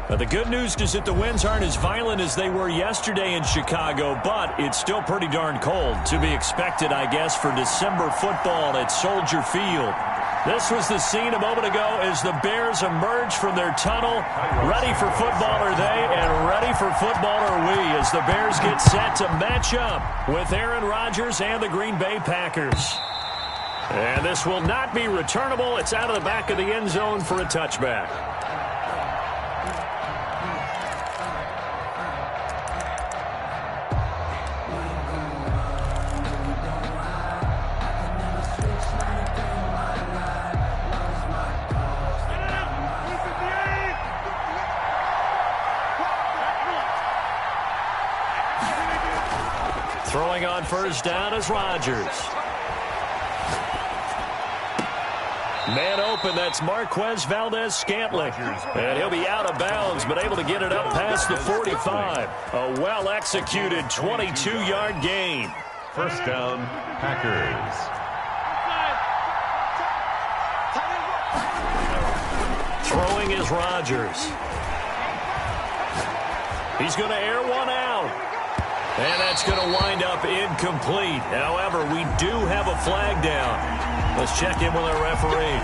The good news is that the winds aren't as violent as they were yesterday in Chicago, but it's still pretty darn cold. To be expected, I guess, for December football at Soldier Field. This was the scene a moment ago as the Bears emerge from their tunnel. Ready for football are they, and ready for football are we as the Bears get set to match up with Aaron Rodgers and the Green Bay Packers. And this will not be returnable. It's out of the back of the end zone for a touchback. Throwing on first down is Rodgers. Man open, that's Marquez Valdez-Scantling. And he'll be out of bounds, but able to get it up past the 45. A well-executed 22-yard gain. First down, Packers. Throwing is Rodgers. He's going to air one out. And that's going to wind up incomplete. However, we do have a flag down. Let's check in with our referee.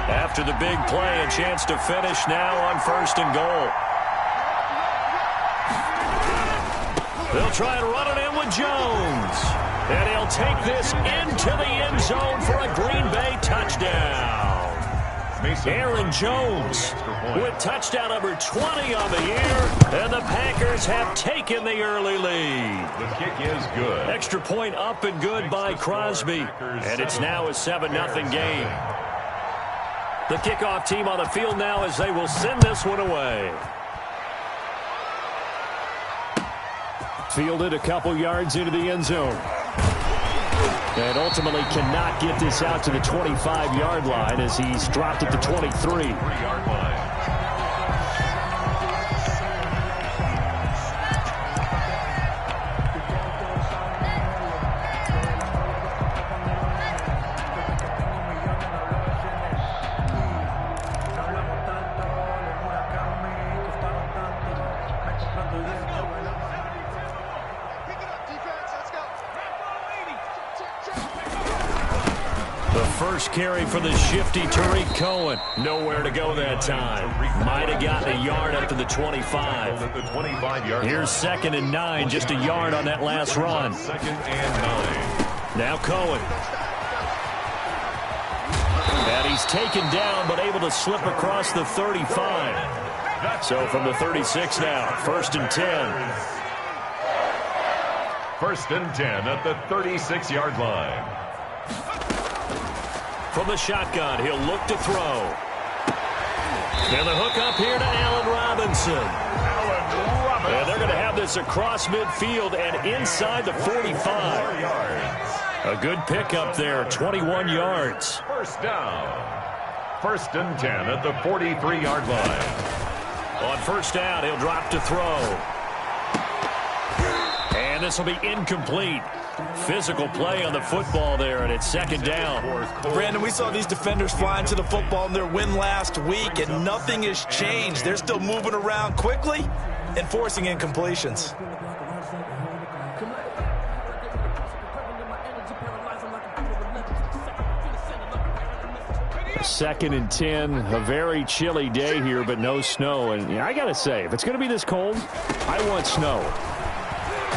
After the big play, a chance to finish now on first and goal. They'll try and run it in with Jones. And he'll take this into the end zone for a Green Bay touchdown. Aaron Jones with touchdown number 20 on the year, and the Packers have taken the early lead. The kick is good. Extra point up and good by Crosby, and it's now a 7-0 game. The kickoff team on the field now as they will send this one away. Fielded a couple yards into the end zone. And ultimately cannot get this out to the 25-yard line as he's dropped at the 23. First carry for the shifty Tariq Cohen. Nowhere to go that time. Might have gotten a yard up to the 25. Here's 2nd and 9, just a yard on that last run. 2nd and 9. Now Cohen. And he's taken down, but able to slip across the 35. So from the 36 now, 1st and 10. 1st and 10 at the 36-yard line. From the shotgun, he'll look to throw. And the hook up here to Allen Robinson. And they're going to have this across midfield and inside the 45. A good pickup there, 21 yards. First down. 1st and 10 at the 43-yard line. On first down, he'll drop to throw. And this will be incomplete. Physical play on the football there, and it's 2nd down. Brandon, we saw these defenders flying to the football in their win last week, and nothing has changed. They're still moving around quickly and forcing incompletions. Second and 10, a very chilly day here, but no snow. And I got to say, if it's going to be this cold, I want snow.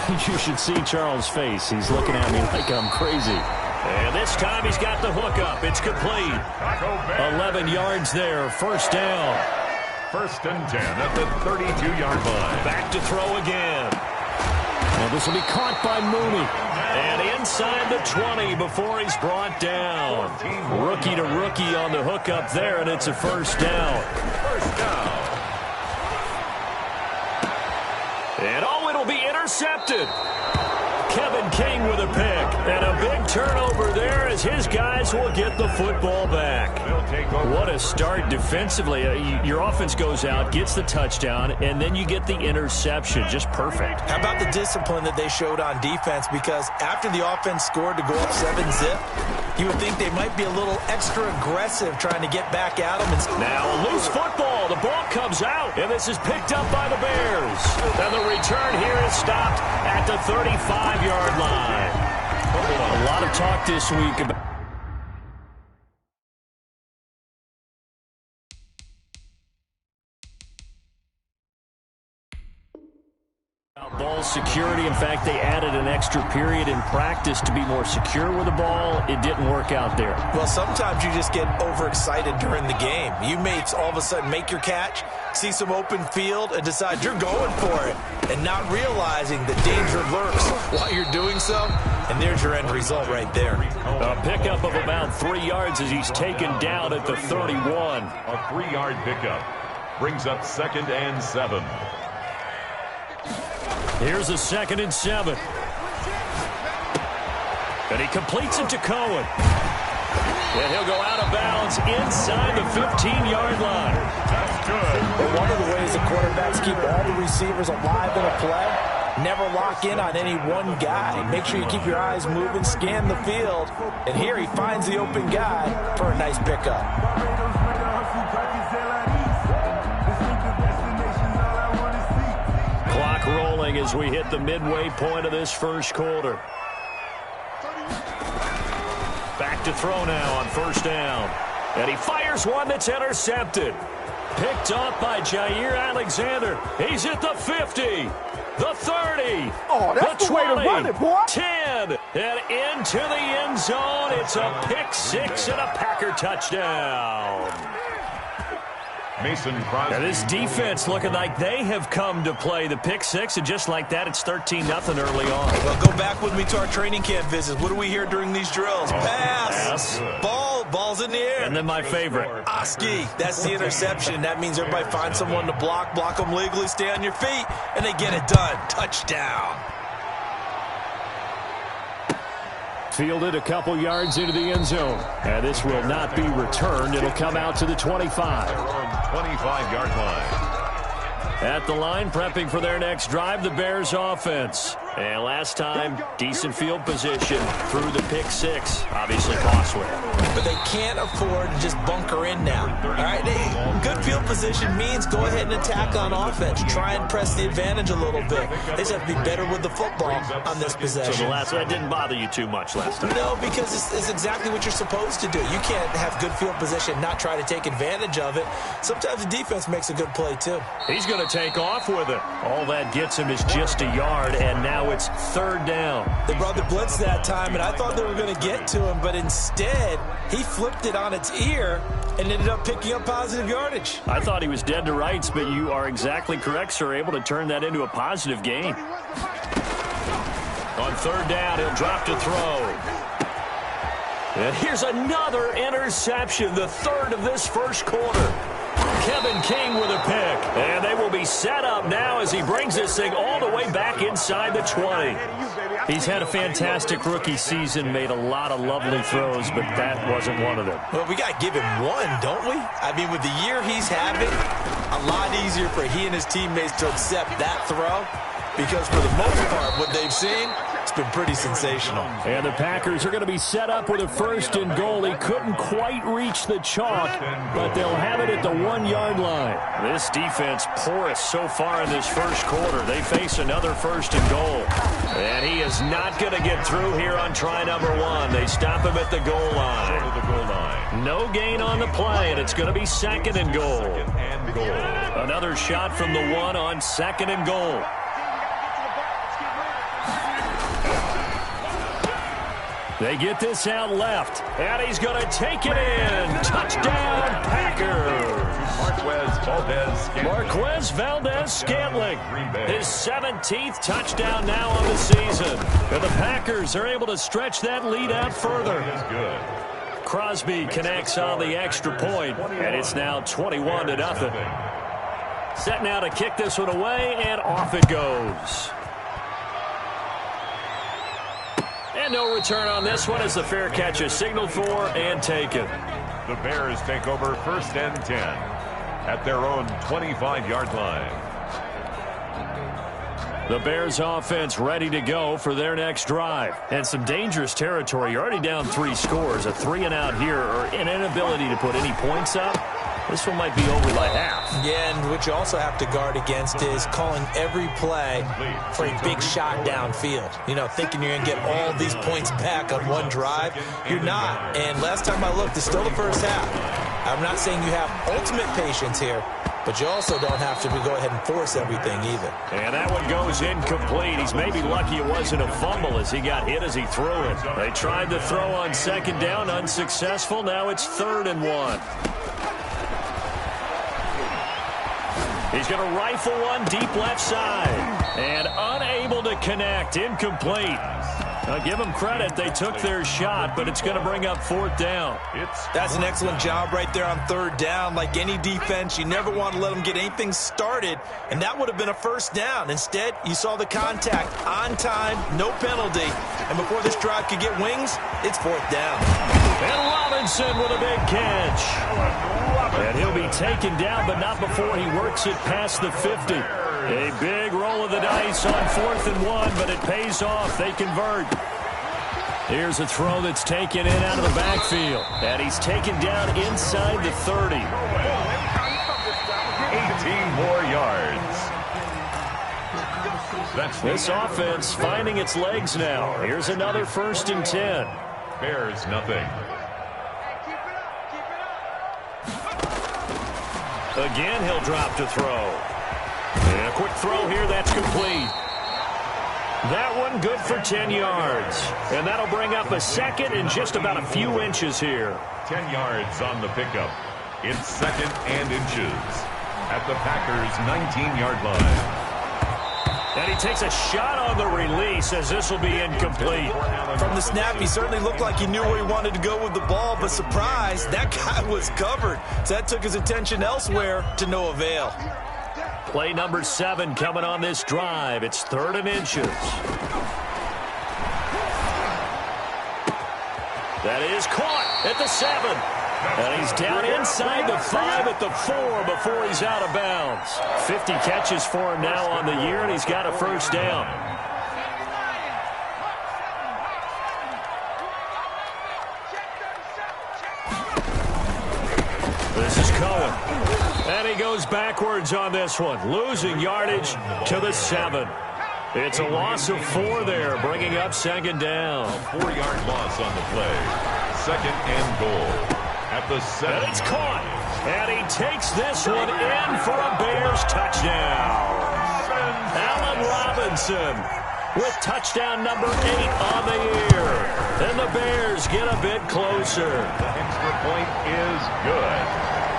You should see Charles' face. He's looking at me like I'm crazy. And this time he's got the hook up. It's complete. 11 yards there. First down. 1st and 10 at the 32-yard line. Back to throw again. And this will be caught by Mooney. And inside the 20 before he's brought down. Rookie to rookie on the hook up there, and it's a first down. First down. And oh, it'll be intercepted. Kevin King with a pick. And a big turnover there as his guys will get the football back. What a start defensively. Your offense goes out, gets the touchdown, and then you get the interception. Just perfect. How about the discipline that they showed on defense? Because after the offense scored to go up 7-zip, you would think they might be a little extra aggressive trying to get back at them. Now a loose football. The ball comes out, and this is picked up by the Bears. And the return here is stopped at the 35-yard line. A lot of talk this week about ball security. In fact, they added an extra period in practice to be more secure with the ball. It didn't work out there. Well, sometimes you just get overexcited during the game. You may all of a sudden make your catch, see some open field, and decide you're going for it, and not realizing the danger lurks while you're doing so. And there's your end result right there. A pickup of about 3 yards as he's taken down at the 31. A 3-yard pickup brings up 2nd and 7. Here's a 2nd and 7. And he completes it to Cohen. And he'll go out of bounds inside the 15-yard line. That's good. But one of the ways the quarterbacks keep all the receivers alive in a play, never lock in on any one guy. Make sure you keep your eyes moving, scan the field. And here he finds the open guy for a nice pickup. Clock rolling as we hit the midway point of this first quarter. Back to throw now on 1st down. And he fires one that's intercepted. Picked off by Jair Alexander. He's at the 50, the 30, oh, that's the 20, the way to run it, boy. 10, and into the end zone. It's a pick 6 and a Packer touchdown. Mason Crosby. Now this defense looking like they have come to play the pick 6, and just like that, it's 13-0 early on. Well, go back with me to our training camp visits. What do we hear during these drills? Pass. Ball's in the air. And then my favorite. Oski, that's the interception. That means everybody finds someone to block them legally, stay on your feet, and they get it done. Touchdown. Fielded a couple yards into the end zone. And this will not be returned. It'll come out to the 25. 25-yard line. At the line, prepping for their next drive, the Bears offense. And last time, decent field position through the pick 6. Obviously costly. But they can't afford to just bunker in now. All right, good field position means go ahead and attack on offense. Try and press the advantage a little bit. They just have to be better with the football on this possession. So the last one didn't bother you too much last time? No, because it's exactly what you're supposed to do. You can't have good field position, not try to take advantage of it. Sometimes the defense makes a good play, too. He's going to take off with it. All that gets him is just a yard, and now it's 3rd down. They brought the blitz that time, and I thought they were going to get to him, but instead, he flipped it on its ear and ended up picking up positive yardage. I thought he was dead to rights, but you are exactly correct, sir. Able to turn that into a positive gain. On 3rd down, he'll drop to throw. And here's another interception, the 3rd of this first quarter. Kevin King with a pick. And they will be set up now as he brings this thing all the way back inside the 20. He's had a fantastic rookie season, made a lot of lovely throws, but that wasn't one of them. Well, we got to give him one, don't we? I mean, with the year he's having, a lot easier for he and his teammates to accept that throw because for the most part, what they've seen, it's been pretty sensational. And the Packers are going to be set up with a 1st and goal. He couldn't quite reach the chalk, but they'll have it at the 1-yard line. This defense porous so far in this first quarter. They face another 1st and goal. And he is not going to get through here on try number 1. They stop him at the goal line. No gain on the play, and it's going to be 2nd and goal. Another shot from the 1 on 2nd and goal. They get this out left, and he's going to take it in. Touchdown, Packers. Marquez Valdez-Scantling. His 17th touchdown now on the season. And the Packers are able to stretch that lead out further. Crosby connects on the extra point, and it's now 21-0. Set now to kick this one away, and off it goes. And no return on this one as the fair catch is signaled for and taken. The Bears take over 1st and 10 at their own 25-yard line. The Bears offense ready to go for their next drive. And some dangerous territory. You're already down 3 scores. A 3-and-out here or an inability to put any points up. This one might be over by half. Yeah, and what you also have to guard against is calling every play for a big shot downfield. You know, thinking you're going to get all these points back on one drive. You're not. And last time I looked, it's still the first half. I'm not saying you have ultimate patience here, but you also don't have to go ahead and force everything either. And that one goes incomplete. He's maybe lucky it wasn't a fumble as he got hit as he threw it. They tried to throw on 2nd down, unsuccessful. Now it's 3rd and 1. He's going to rifle one deep left side. And unable to connect. Incomplete. I'll give them credit. They took their shot, but it's going to bring up 4th down. That's an excellent job right there on 3rd down. Like any defense, you never want to let them get anything started, and that would have been a 1st down. Instead, you saw the contact on time, no penalty, and before this drive could get wings, it's 4th down. And Robinson with a big catch. And he'll be taken down, but not before he works it past the 50. A big roll of the dice on 4th and 1, but it pays off. They convert. Here's a throw that's taken in out of the backfield. And he's taken down inside the 30. 18 more yards. This offense finding its legs now. Here's another 1st and 10. Bears nothing. Again, he'll drop to throw. And a quick throw here, that's complete. That one good for 10 yards. And that'll bring up a 2nd and just about a few inches here. 10 yards on the pickup. It's 2nd and inches at the Packers' 19-yard line. And he takes a shot on the release as this will be incomplete. From the snap, he certainly looked like he knew where he wanted to go with the ball, but surprise, that guy was covered. So that took his attention elsewhere to no avail. Play number 7 coming on this drive. It's 3rd and inches. That is caught at the 7. And he's down inside the 5 at the 4 before he's out of bounds. 50 catches for him now on the year, and he's got a 1st down. This is Cohen. And he goes backwards on this one, losing yardage to the 7. It's a loss of 4 there, bringing up 2nd down. A 4-yard loss on the play. 2nd and goal at the 7. And it's caught. And he takes this one in for a Bears touchdown. Allen Robinson with touchdown number 8 on the year. And the Bears get a bit closer. The extra point is good.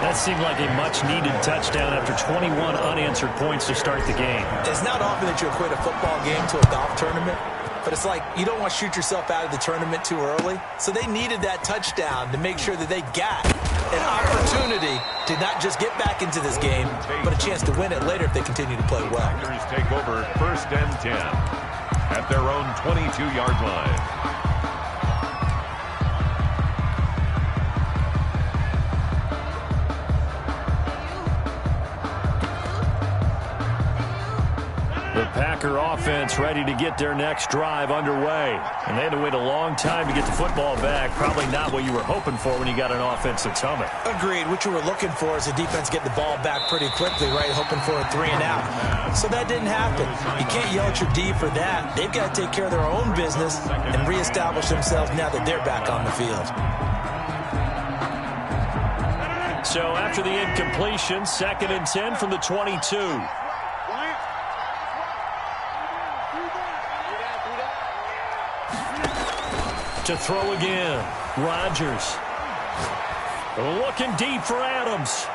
That seemed like a much-needed touchdown after 21 unanswered points to start the game. It's not often that you equate a football game to a golf tournament, but it's like you don't want to shoot yourself out of the tournament too early. So they needed that touchdown to make sure that they got an opportunity to not just get back into this game, but a chance to win it later if they continue to play well. Packers take over 1st and 10 at their own 22-yard line. The Packer offense ready to get their next drive underway. And they had to wait a long time to get the football back. Probably not what you were hoping for when you got an offense that's humming. Agreed. What you were looking for is the defense get the ball back pretty quickly, right? Hoping for a 3-and-out. So that didn't happen. You can't yell at your D for that. They've got to take care of their own business and reestablish themselves now that they're back on the field. So after the incompletion, 2nd and 10 from the 22. To throw again, Rodgers. Looking deep for Adams.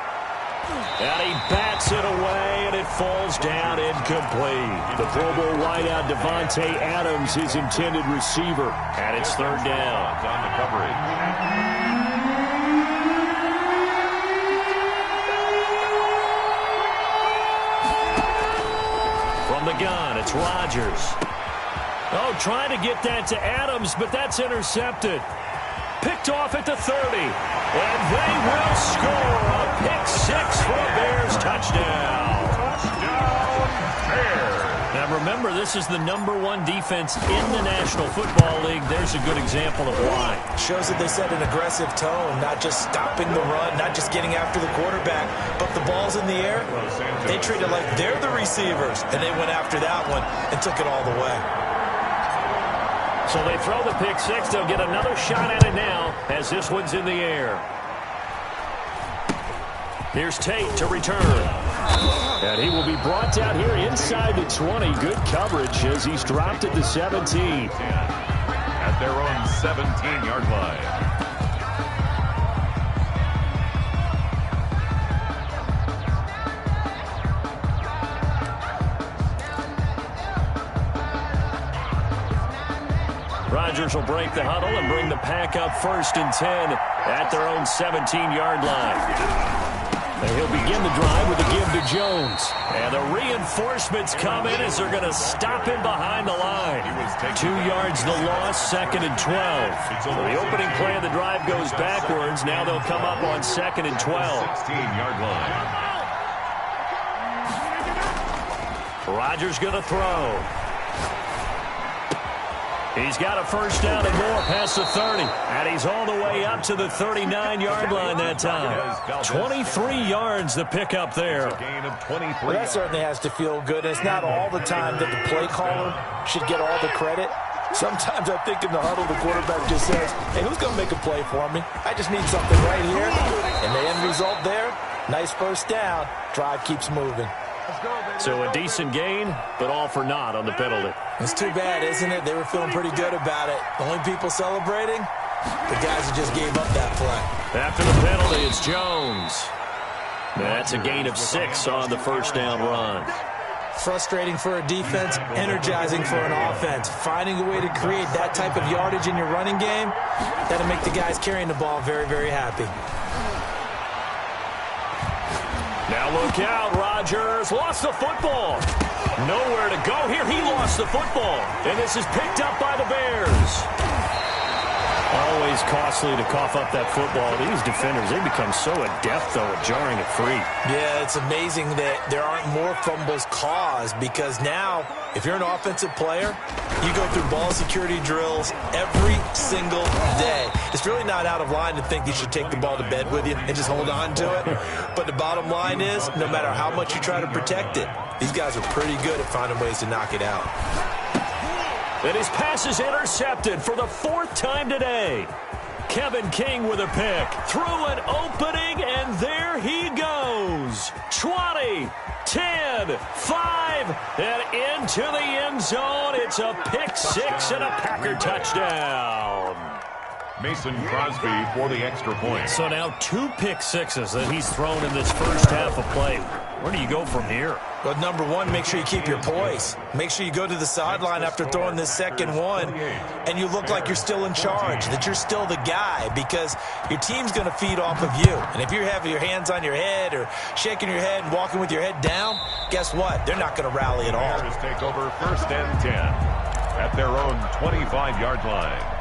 And he bats it away, and it falls down incomplete. The Pro Bowl wideout Devontae Adams, his intended receiver. And it's 3rd down. On the coverage. From the gun, it's Rodgers. Oh, trying to get that to Adams, but that's intercepted. Picked off at the 30. And they will score a pick six for a Bears touchdown. Touchdown, Bears. Now remember, this is the #1 defense in the National Football League. There's a good example of why. Shows that they set an aggressive tone, not just stopping the run, not just getting after the quarterback, but the ball's in the air. They treat it like they're the receivers, and they went after that one and took it all the way. So they throw the pick six. They'll get another shot at it now as this one's in the air. Here's Tate to return. And he will be brought down here inside the 20. Good coverage as he's dropped at the 17. At their own 17-yard line. Rodgers will break the huddle and bring the pack up 1st and 10 at their own 17-yard line. And he'll begin the drive with a give to Jones. And the reinforcements come in as they're going to him behind the line. 2 yards the loss, 2nd and 12. So the opening play of the drive goes backwards. Now they'll come up on 2nd and 12. 16-yard line. Rodgers going to throw. He's got a first down and more past the 30. And he's all the way up to the 39-yard line that time. 23 yards the pickup there. Well, that certainly has to feel good. It's not all the time that the play caller should get all the credit. Sometimes I think in the huddle, the quarterback just says, hey, who's going to make a play for me? I just need something right here. And the end result there, nice first down. Drive keeps moving. So a decent gain, but all for naught on the penalty. It's too bad, isn't it? They were feeling pretty good about it. The only people celebrating, the guys who just gave up that play. After the penalty, it's Jones. That's a gain of 6 on the first down run. Frustrating for a defense, energizing for an offense. Finding a way to create that type of yardage in your running game, that'll make the guys carrying the ball very, very happy. Now look out, Rodgers lost the football. Nowhere to go here. He lost the football. And this is picked up by the Bears. Always costly to cough up that football. These defenders, they become so adept, though, at jarring it free. Yeah, it's amazing that there aren't more fumbles caused because now, if you're an offensive player, you go through ball security drills every single day. It's really not out of line to think you should take the ball to bed with you and just hold on to it. But the bottom line is, no matter how much you try to protect it, these guys are pretty good at finding ways to knock it out. And his pass is intercepted for the 4th time today. Kevin King with a pick. Through an opening, and there he goes. 20, 10, 5, and into the end zone. It's a pick 6 and a Packer touchdown. Mason Crosby for the extra point. So now 2 pick sixes that he's thrown in this first half of play. Where do you go from here? Well, number one, make sure you keep your poise. Make sure you go to the sideline after throwing this second one, and you look like you're still in charge, that you're still the guy, because your team's going to feed off of you. And if you're having your hands on your head or shaking your head and walking with your head down, guess what? They're not going to rally at all. Bears take over 1st and 10 at their own 25-yard line.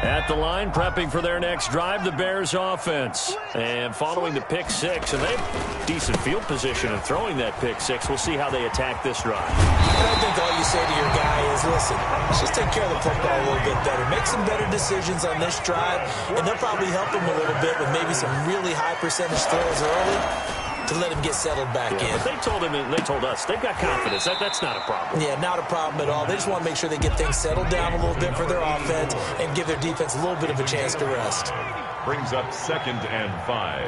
At the line, prepping for their next drive, the Bears offense. And following the pick 6, and they have decent field position in throwing that pick 6. We'll see how they attack this drive. And I think all you say to your guy is, listen, let's just take care of the football a little bit better. Make some better decisions on this drive, and they'll probably help him a little bit with maybe some really high percentage throws early to let him get settled back in. But they told him, and they told us, they've got confidence. That's not a problem. Yeah, not a problem at all. They just want to make sure they get things settled down a little bit for their offense and give their defense a little bit of a chance to rest. Brings up 2nd and 5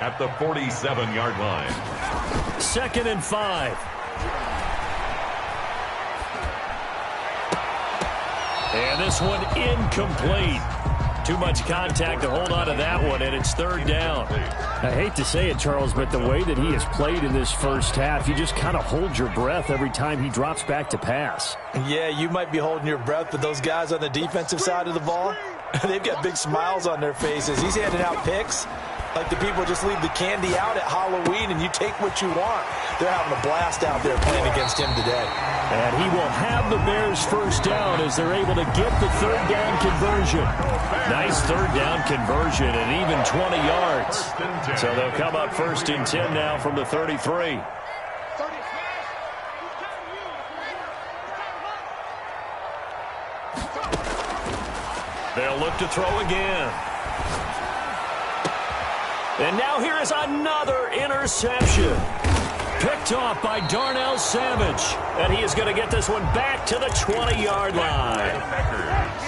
at the 47-yard line. 2nd and 5. And this one incomplete. Too much contact to hold on to that one, and it's 3rd down. I hate to say it, Charles, but the way that he has played in this first half, you just kind of hold your breath every time he drops back to pass. Yeah, you might be holding your breath, but those guys on the defensive side of the ball, they've got big smiles on their faces. He's handing out picks. Like the people just leave the candy out at Halloween and you take what you want. They're having a blast out there playing against him today. And he will have the Bears first down as they're able to get the third down conversion. Nice third down conversion and even 20 yards. So they'll come up first and 10 now from the 33. They'll look to throw again. And now here is another interception. Picked off by Darnell Savage. And he is going to get this one back to the 20-yard line.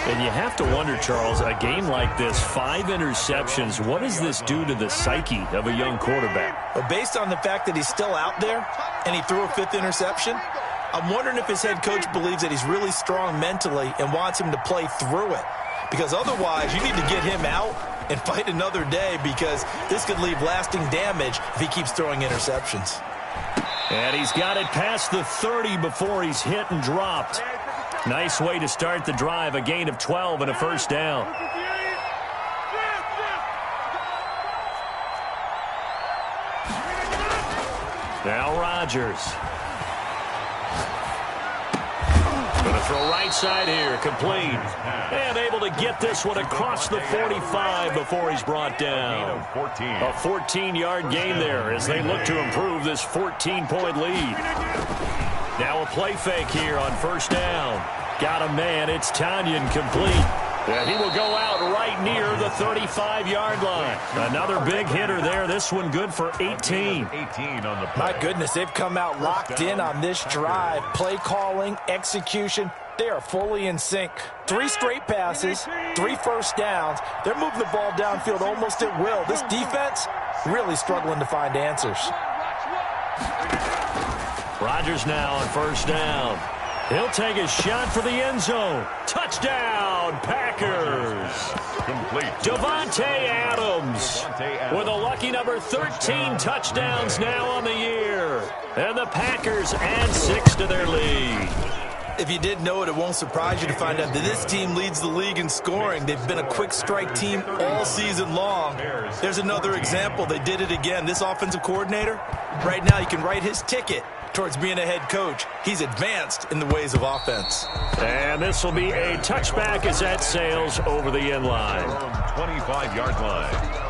And you have to wonder, Charles, a game like this, 5 interceptions, what does this do to the psyche of a young quarterback? But based on the fact that he's still out there and he threw a 5th interception, I'm wondering if his head coach believes that he's really strong mentally and wants him to play through it. Because otherwise, you need to get him out and fight another day, because this could leave lasting damage if he keeps throwing interceptions. And he's got it past the 30 before he's hit and dropped. Nice way to start the drive, a gain of 12 and a first down. Now Rodgers. Going to throw right side here, complete. And able to get this one across the 45 before he's brought down. A 14-yard gain there as they look to improve this 14-point lead. Now a play fake here on first down. Got a man, it's Tanyan, complete. And he will go out right near the 35-yard line. Another big hitter there. This one good for 18. On the My goodness, they've come out locked in on this drive. Play calling, execution, they are fully in sync. 3 straight passes, 3 first downs. They're moving the ball downfield almost at will. This defense really struggling to find answers. Rodgers now on first down. He'll take a shot for the end zone. Touchdown, Packers. complete. Davante Adams with a lucky number 13 touchdowns now on the year. And the Packers add 6 to their lead. If you didn't know it, it won't surprise you to find out that this team leads the league in scoring. They've been a quick strike team all season long. There's another example. They did it again. This offensive coordinator, right now you can write his ticket towards being a head coach. He's advanced in the ways of offense. And this will be a touchback as that sails over the end line. 25-yard line.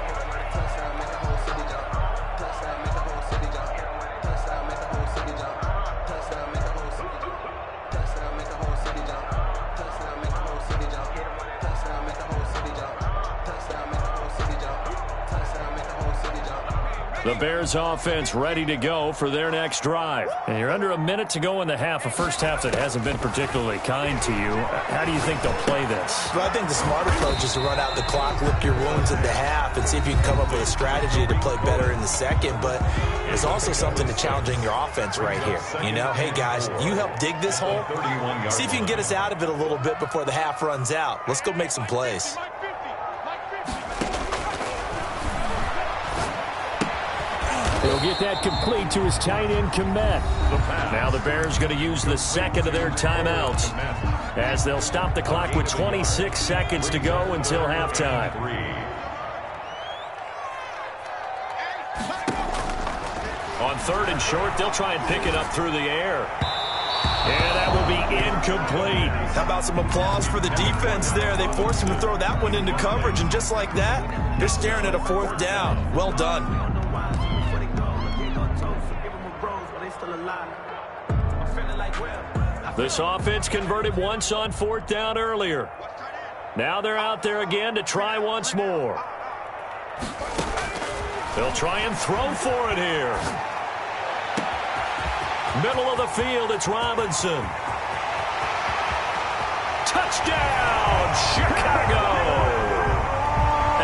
The Bears offense ready to go for their next drive. And you're under a minute to go in the half, a first half that hasn't been particularly kind to you. How do you think they'll play this? Well, I think the smart approach is to run out the clock, lick your wounds into half, and see if you can come up with a strategy to play better in the second. But there's also something to challenging your offense right here. You know, hey, guys, you help dig this hole. See if you can get us out of it a little bit before the half runs out. Let's go make some plays. He'll get that complete to his tight end, Komet. Now the Bears going to use the second of their timeouts as they'll stop the clock with 26 seconds to go until halftime. On third and short, they'll try and pick it up through the air. And that will be incomplete. How about some applause for the defense there? They forced him to throw that one into coverage, and just like that, they're staring at a fourth down. Well done. This offense converted once on fourth down earlier. Now they're out there again to try once more. They'll try and throw for it here. Middle of the field, it's Robinson. Touchdown, Chicago!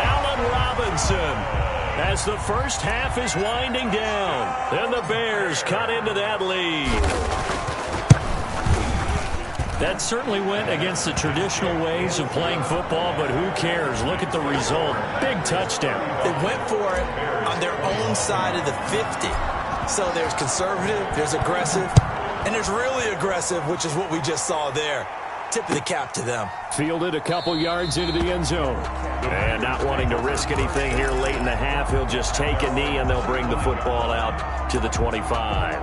Allen Robinson. As the first half is winding down, and the Bears cut into that lead. That certainly went against the traditional ways of playing football, but who cares? Look at the result. Big touchdown. They went for it on their own side of the 50. So there's conservative, there's aggressive, and there's really aggressive, which is what we just saw there. Tip of the cap to them. Fielded a couple yards into the end zone. And not wanting to risk anything here late in the half, he'll just take a knee and they'll bring the football out to the 25.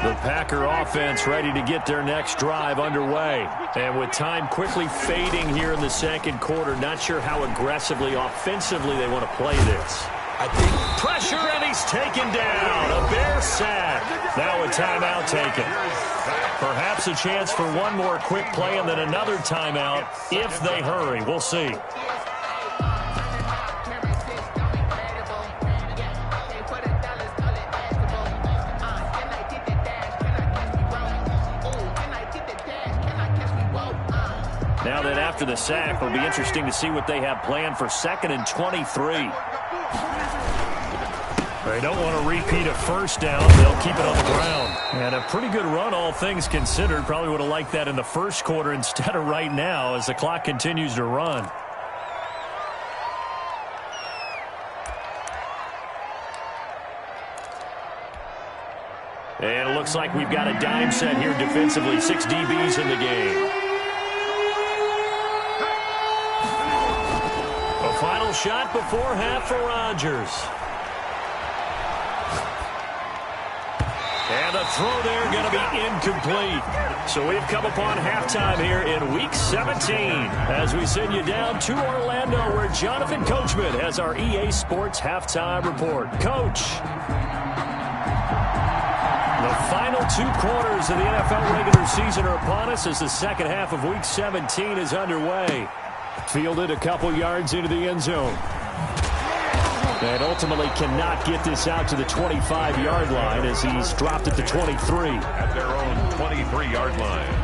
The Packer offense ready to get their next drive underway. And with time quickly fading here in the second quarter, not sure how aggressively, offensively they want to play this. I think pressure, and he's taken down. A Bear sack. Now a timeout taken. Perhaps a chance for one more quick play and then another timeout if they hurry. We'll see. Now that after the sack, it'll be interesting to see what they have planned for 2nd and 23. They don't want to repeat a first down. They'll keep it on the ground. And a pretty good run, all things considered. Probably would have liked that in the first quarter instead of right now as the clock continues to run. And it looks like we've got a dime set here defensively. 6 DBs in the game. A final shot before half for Rodgers. And the throw there going to be incomplete. So we've come upon halftime here in Week 17 as we send you down to Orlando where Jonathan Coachman has our EA Sports Halftime Report. Coach, the final 2 quarters of the NFL regular season are upon us as the second half of Week 17 is underway. Fielded a couple yards into the end zone. And ultimately cannot get this out to the 25-yard line as he's dropped at the 23. At their own 23-yard line.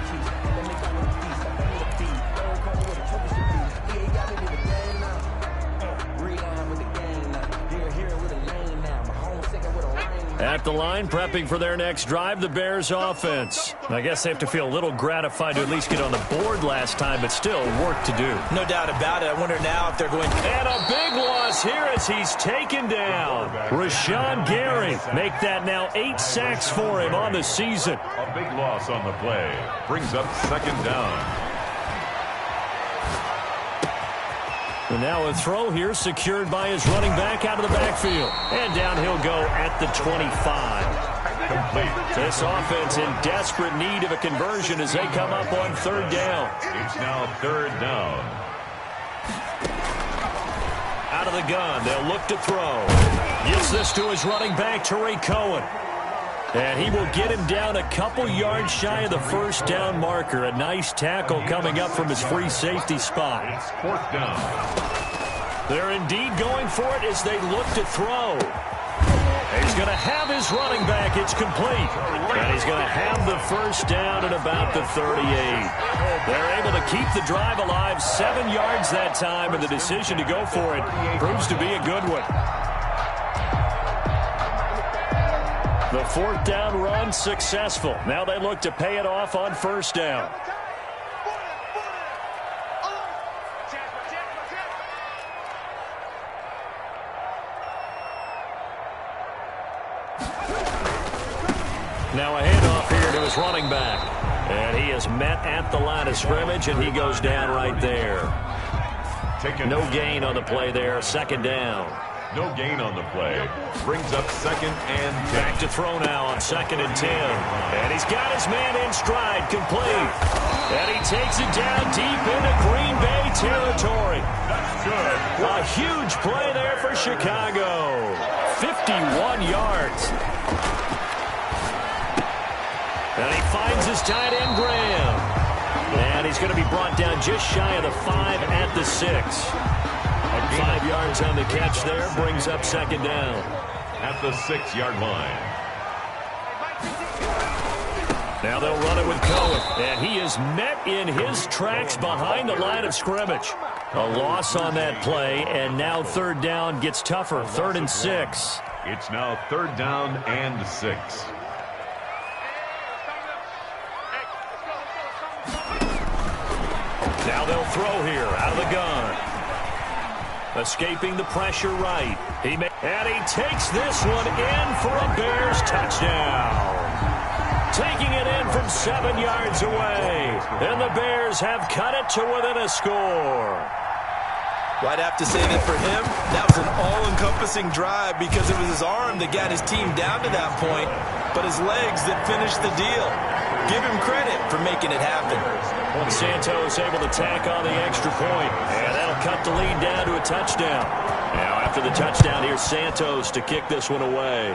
At the line, prepping for their next drive, the Bears offense. I guess they have to feel a little gratified to at least get on the board last time, but still work to do. No doubt about it. I wonder now if they're going to... And a big loss here as he's taken down. Rashawn Gary make that now 8 sacks for him on the season. A big loss on the play. Brings up 2nd down. And now a throw here secured by his running back out of the backfield. And down he'll go at the 25. Complete. This offense in desperate need of a conversion as they come up on 3rd down. It's now 3rd down. Out of the gun, they'll look to throw. Gives this to his running back, Tariq Cohen. And he will get him down a couple yards shy of the 1st down marker. A nice tackle coming up from his free safety spot. It's 4th down. They're indeed going for it as they look to throw. He's going to have his running back. It's complete. And he's going to have the 1st down at about the 38. They're able to keep the drive alive. 7 yards that time, and the decision to go for it proves to be a good one. The 4th down run successful. Now they look to pay it off on 1st down. Now a handoff here to his running back. And he is met at the line of scrimmage, and he goes down right there. No gain on the play there. 2nd down. No gain on the play. Brings up 2nd and 10. Back to throw now on 2nd and 10. And he's got his man in stride, complete. And he takes it down deep into Green Bay territory. That's good. A huge play there for Chicago. 51 yards. And he finds his tight end, Graham. And he's going to be brought down just shy of the 5 at the 6. 5 yards on the catch there, brings up 2nd down. At the 6-yard line. Now they'll run it with Cohen, and he is met in his tracks behind the line of scrimmage. A loss on that play, and now 3rd down gets tougher, 3rd and 6. It's now 3rd down and 6. Now they'll throw here out of the gun. Escaping the pressure right. And he takes this one in for a Bears touchdown. taking it in from 7 yards away. And the Bears have cut it to within a score. Well, I'd have to say that for him, that was an all-encompassing drive because it was his arm that got his team down to that point, but his legs that finished the deal. Give him credit for making it happen. Well, Santos able to tack on the extra point, and that'll cut the lead down to a touchdown. Now, after the touchdown, here's Santos to kick this one away.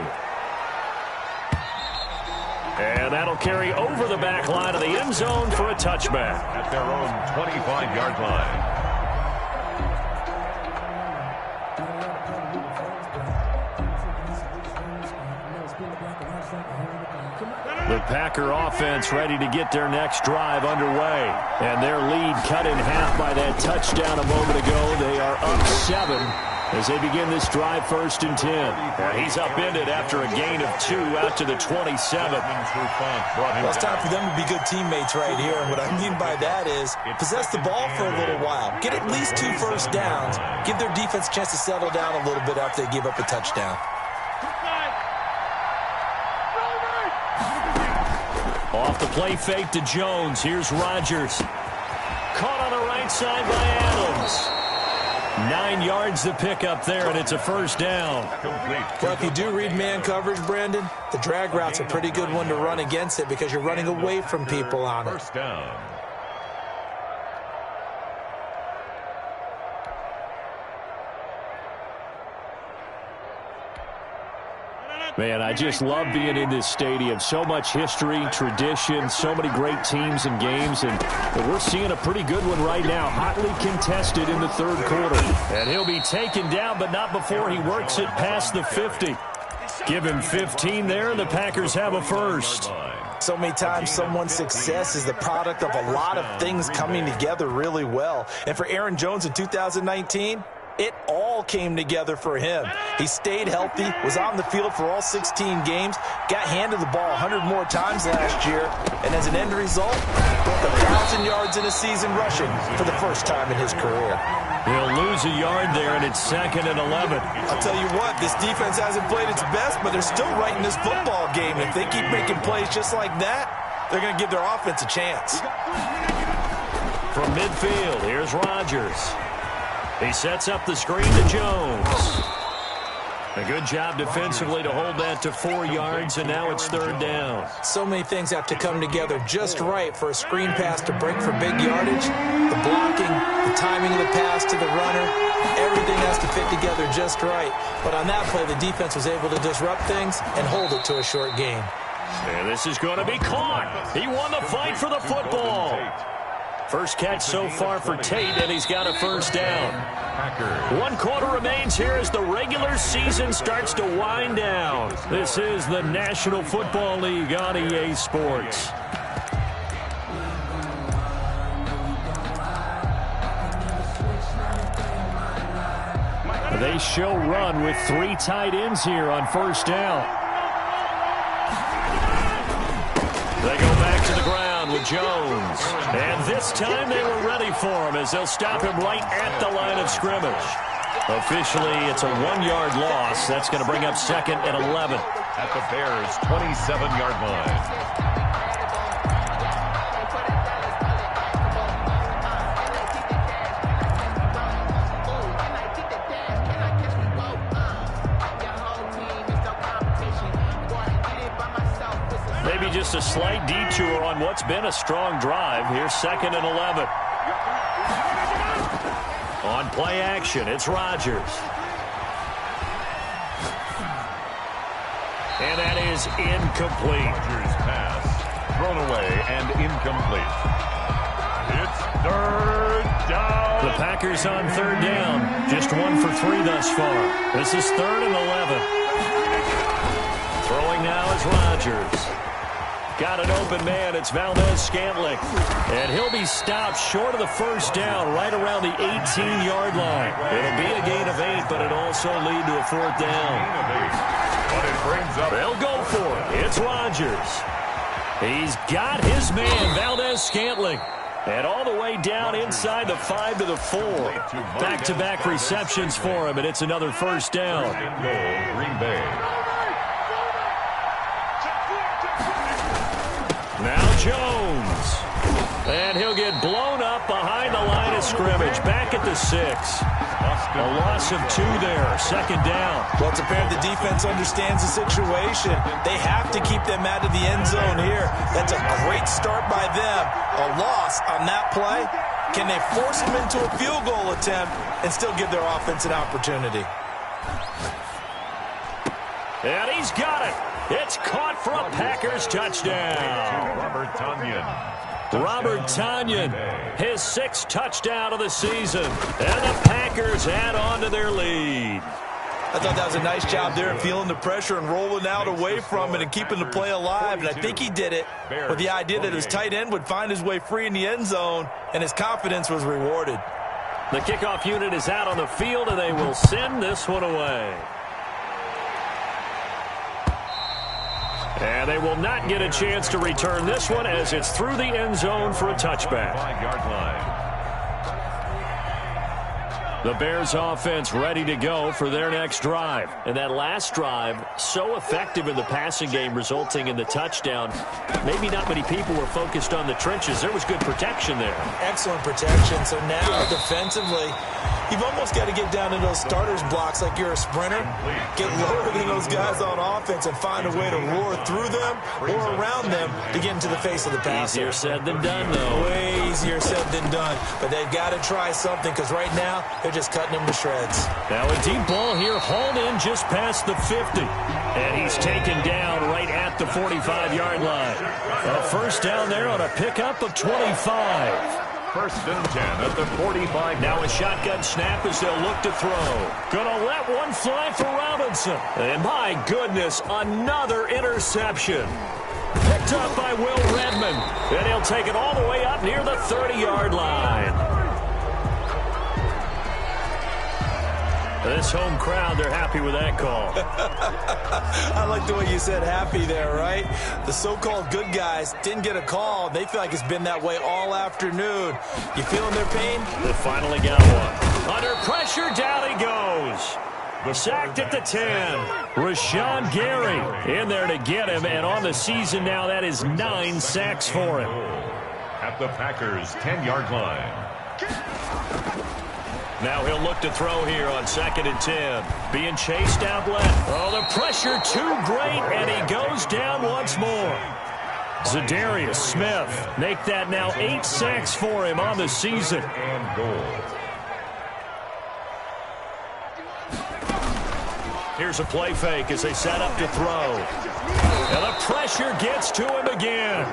And that'll carry over the back line of the end zone for a touchback. At their own 25-yard line. The Packer offense ready to get their next drive underway. And their lead cut in half by that touchdown a moment ago. They are up 7 as they begin this drive 1st and 10. He's upended after a gain of 2 out to the 27. Well, it's time for them to be good teammates right here. And what I mean by that is possess the ball for a little while. Get at least 2 first downs. Give their defense a chance to settle down a little bit after they give up a touchdown. Off the play fake to Jones. Here's Rodgers. Caught on the right side by Adams. 9 yards to pick up there, and it's a first down. Well, if you do read man coverage, Brandon, the drag route's a pretty good one to run against it because you're running away from people on it. First down. Man, I just love being in this stadium. So much history, tradition, so many great teams and games, and we're seeing a pretty good one right now. Hotly contested in the 3rd quarter. And he'll be taken down, but not before he works it past the 50. Give him 15 there, and the Packers have a first. So many times someone's success is the product of a lot of things coming together really well. And for Aaron Jones in 2019, it all came together for him. He stayed healthy, was on the field for all 16 games, got handed the ball 100 more times last year, and as an end result, broke 1,000 yards in a season rushing for the first time in his career. He'll lose a yard there, and it's 2nd and 11. I'll tell you what, this defense hasn't played its best, but they're still right in this football game. If they keep making plays just like that, they're going to give their offense a chance. From midfield, here's Rodgers. He sets up the screen to Jones. A good job defensively to hold that to 4 yards, and now it's 3rd down. So many things have to come together just right for a screen pass to break for big yardage. The blocking, the timing of the pass to the runner, everything has to fit together just right. But on that play, the defense was able to disrupt things and hold it to a short gain. And this is going to be caught. He won the fight for the football. First catch so far for Tate, and he's got a first down. 1 quarter remains here as the regular season starts to wind down. This is the National Football League on EA Sports. They show run with 3 tight ends here on first down. They go back to the ground with Jones. And this time they were ready for him as they'll stop him right at the line of scrimmage. Officially, it's a 1-yard loss. That's going to bring up 2nd and 11. At the Bears' 27-yard line. Maybe just a slight detour on what's been a strong drive. Here's 2nd and 11. On play action, it's Rodgers. And that is incomplete. Rodgers' pass thrown away and incomplete. It's 3rd down. The Packers on 3rd down. Just 1 for 3 thus far. This is 3rd and 11. Throwing now is Rodgers. Got an open man. It's Valdez-Scantling. And he'll be stopped short of the first down right around the 18-yard line. It'll be a gain of 8, but it'll also lead to a 4th down. But it brings up. They'll go for it. It's Rodgers. He's got his man, Valdez-Scantling. And all the way down inside the 5 to the 4. Back-to-back receptions for him, and it's another first down. Green Bay. Jones. And he'll get blown up behind the line of scrimmage. Back at the 6. A loss of 2 there. 2nd down. Well, it's apparent the defense understands the situation. They have to keep them out of the end zone here. That's a great start by them. A loss on that play. Can they force them into a field goal attempt and still give their offense an opportunity? And he's got it. It's caught for a Packers touchdown. Robert Tonyan, his 6th touchdown of the season. And the Packers add on to their lead. I thought that was a nice job there, feeling the pressure and rolling out away from it and keeping the play alive. And I think he did it with the idea that his tight end would find his way free in the end zone, and his confidence was rewarded. The kickoff unit is out on the field, and they will send this one away. And they will not get a chance to return this one as it's through the end zone for a touchback. The Bears offense ready to go for their next drive. And that last drive, so effective in the passing game, resulting in the touchdown. Maybe not many people were focused on the trenches. There was good protection there. Excellent protection. So now, defensively, you've almost got to get down to those starters blocks like you're a sprinter. Get lower than those guys on offense and find a way to roar through them or around them to get into the face of the passer. Easier said than done, though. Way easier said than done. But they've got to try something because right now, they're just cutting them to shreds. Now a deep ball here, hauled in just past the 50. And he's taken down right at the 45-yard line. A first down there on a pickup of 25. 1st and 10 at the 45. Now a shotgun snap as they'll look to throw. Gonna let one fly for Robinson. And my goodness, another interception. Picked up by Will Redmond. And he'll take it all the way up near the 30-yard line. This home crowd, they're happy with that call. I like the way you said happy there, right? The so-called good guys didn't get a call. They feel like it's been that way all afternoon. You feeling their pain? They finally got one. Under pressure, down he goes. Sacked at the 10. Rashawn Gary in there to get him, and on the season now, that is 9 sacks for him. At the Packers' 10-yard line. Now he'll look to throw here on 2nd and 10. Being chased out left. Oh, the pressure too great, and he goes down once more. Zadarius Smith make that now 8 sacks for him on the season. And goal. Here's a play fake as they set up to throw. And the pressure gets to him again.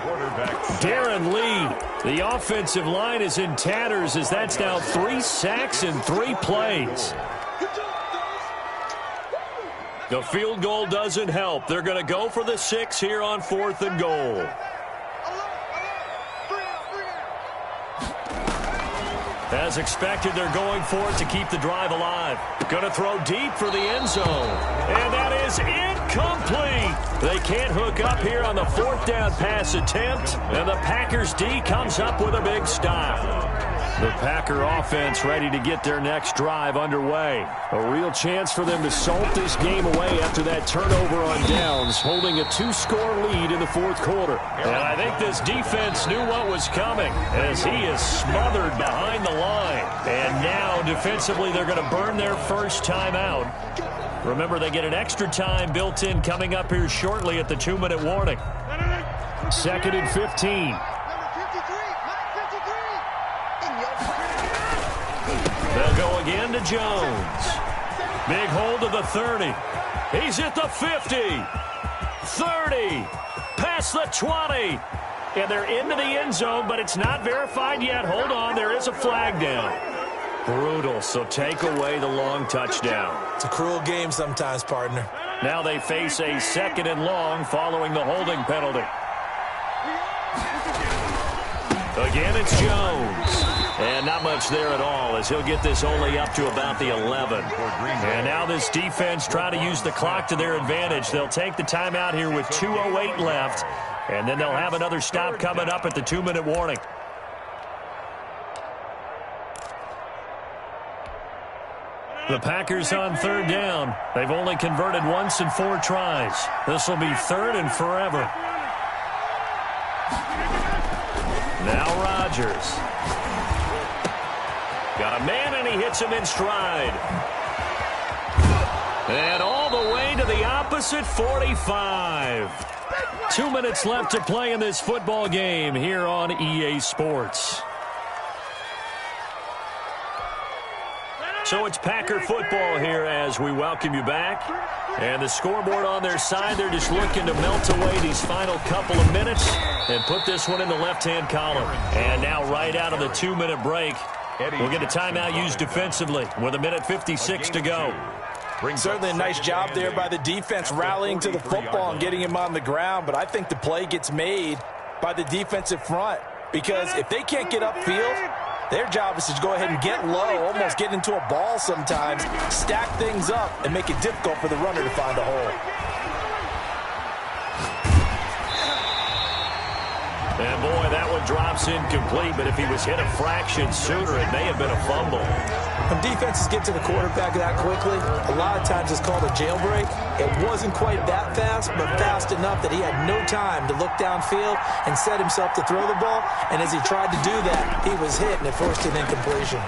Darren Lee, the offensive line is in tatters as that's now 3 sacks in 3 plays. The field goal doesn't help. They're going to go for the 6 here on 4th and goal. As expected, they're going for it to keep the drive alive. Going to throw deep for the end zone. And that is incomplete. They can't hook up here on the 4th down pass attempt. And the Packers D comes up with a big stop. The Packer offense ready to get their next drive underway. A real chance for them to salt this game away after that turnover on downs, holding a 2-score lead in the 4th quarter. And I think this defense knew what was coming as he is smothered behind the line. And now defensively they're going to burn their first time out. Remember, they get an extra time built in coming up here shortly at the 2-minute warning. 2nd and 15. They'll go again to Jones. Big hold of the 30. He's at the 50. 30. Past the 20. And they're into the end zone, but it's not verified yet. Hold on, there is a flag down. Brutal, so take away the long touchdown. It's a cruel game sometimes, partner. Now they face a 2nd and long following the holding penalty. Again, it's Jones. And not much there at all as he'll get this only up to about the 11. And now this defense trying to use the clock to their advantage. They'll take the timeout here with 2:08 left. And then they'll have another stop coming up at the 2-minute warning. The Packers on 3rd down. They've only converted once in 4 tries. This will be 3rd and forever. Now Rodgers. Got a man, and he hits him in stride. And all the way to the opposite 45. 2 minutes left to play in this football game here on EA Sports. So it's Packer football here as we welcome you back. And the scoreboard on their side, they're just looking to melt away these final couple of minutes and put this one in the left-hand column. And now right out of the 2-minute break, we'll get a timeout used defensively with 1:56 to go. Certainly a nice job there by the defense rallying to the football and getting him on the ground, but I think the play gets made by the defensive front because if they can't get upfield, their job is to go ahead and get low, almost get into a ball sometimes, stack things up, and make it difficult for the runner to find a hole. And boy, that one drops incomplete, but if he was hit a fraction sooner, it may have been a fumble. When defenses get to the quarterback that quickly, a lot of times it's called a jailbreak. It wasn't quite that fast, but fast enough that he had no time to look downfield and set himself to throw the ball. And as he tried to do that, he was hit, and it forced an incompletion.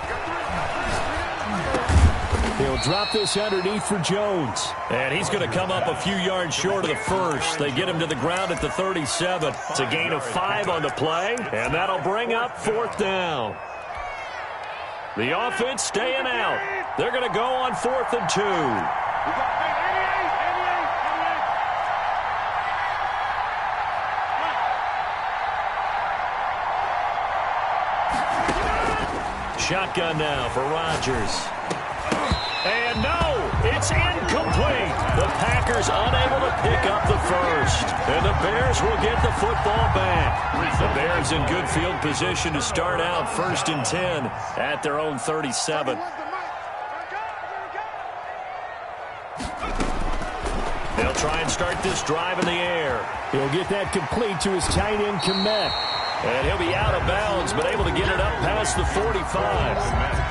He'll drop this underneath for Jones. And he's going to come up a few yards short of the first. They get him to the ground at the 37. It's a gain of 5 on the play, and that'll bring up 4th down. The offense staying out. They're going to go on 4th and 2. Shotgun now for Rodgers. And no, it's incomplete. The Packers unable to pick up the first. And the Bears will get the football back. The Bears in good field position to start out 1st and 10 at their own 37. They'll try and start this drive in the air. He'll get that complete to his tight end Kmet. And he'll be out of bounds, but able to get it up past the 45.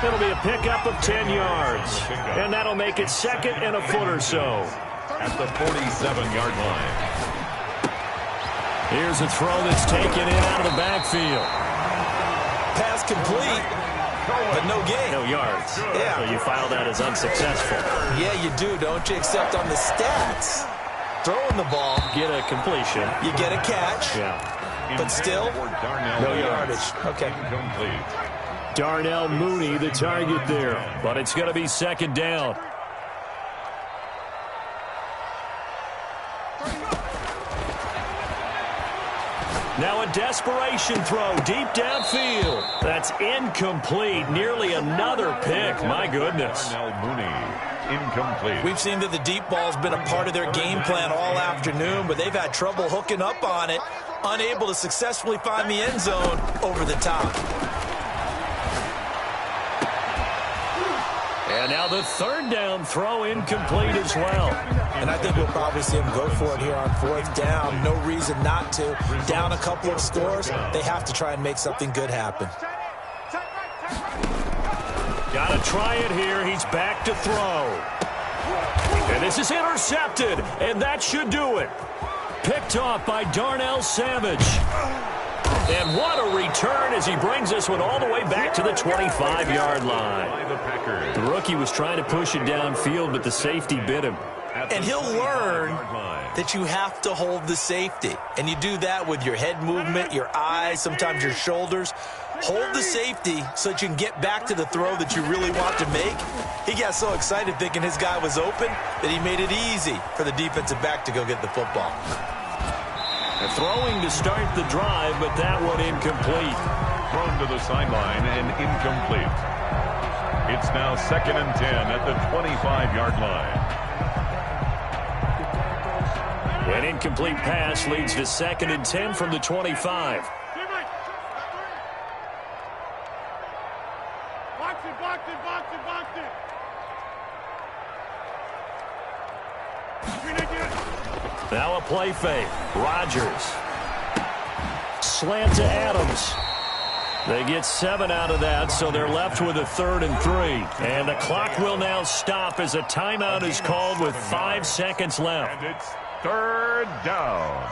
It'll be a pickup of 10 yards. And that'll make it 2nd and a foot or so. At the 47-yard line. Here's a throw that's taken in out of the backfield. Pass complete, but no gain. No yards. Yeah. So you file that as unsuccessful. Yeah, you do, don't you? Except on the stats. Throwing the ball. Get a completion. You get a catch. Yeah. But still, no yardage. Okay. Darnell Mooney, the target there. But it's going to be 2nd down. Now a desperation throw deep downfield. That's incomplete. Nearly another pick. My goodness. Darnell Mooney, incomplete. We've seen that the deep ball's been a part of their game plan all afternoon, but they've had trouble hooking up on it. Unable to successfully find the end zone over the top. And now the 3rd down throw incomplete as well. And I think we'll probably see him go for it here on 4th down. No reason not to. Down a couple of scores, they have to try and make something good happen. Got to try it here. He's back to throw. And this is intercepted, and that should do it. Picked off by Darnell Savage. And what a return as he brings this one all the way back to the 25-yard line. The rookie was trying to push it downfield, but the safety bit him. And he'll learn that you have to hold the safety. And you do that with your head movement, your eyes, sometimes your shoulders. Hold the safety so that you can get back to the throw that you really want to make. He got so excited thinking his guy was open that he made it easy for the defensive back to go get the football. Throwing to start the drive, but that one incomplete. Thrown to the sideline and incomplete. It's now 2nd and 10 at the 25-yard line. An incomplete pass leads to 2nd and 10 from the 25. Now a play fake. Rodgers. Slant to Adams. They get 7 out of that, so they're left with a 3rd and 3. And the clock will now stop as a timeout is called with 5 seconds left. And it's 3rd down.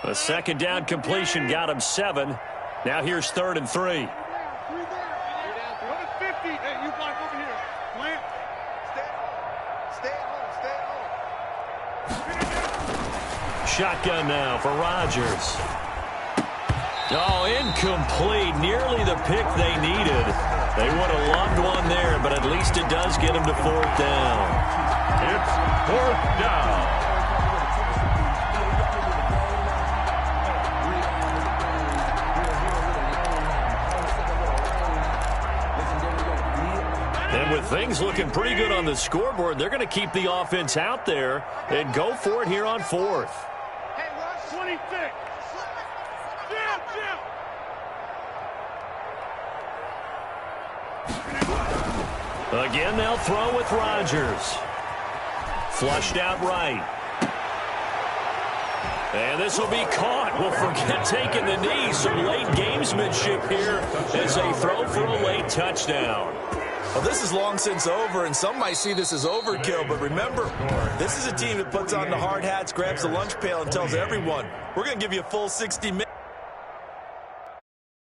A second down completion got him 7. Now here's 3rd and 3. Shotgun now for Rodgers. Oh, incomplete. Nearly the pick they needed. They would have loved one there, but at least it does get them to 4th down. It's 4th down. And with things looking pretty good on the scoreboard, they're going to keep the offense out there and go for it here on 4th. Hey, 26. Again, they'll throw with Rodgers. Flushed out right. And this will be caught. Well, forget taking the knee. Some late gamesmanship here as they throw for a late touchdown. Well, this is long since over, and some might see this as overkill. But remember, this is a team that puts on the hard hats, grabs the lunch pail, and tells everyone, we're going to give you a full 60 minutes.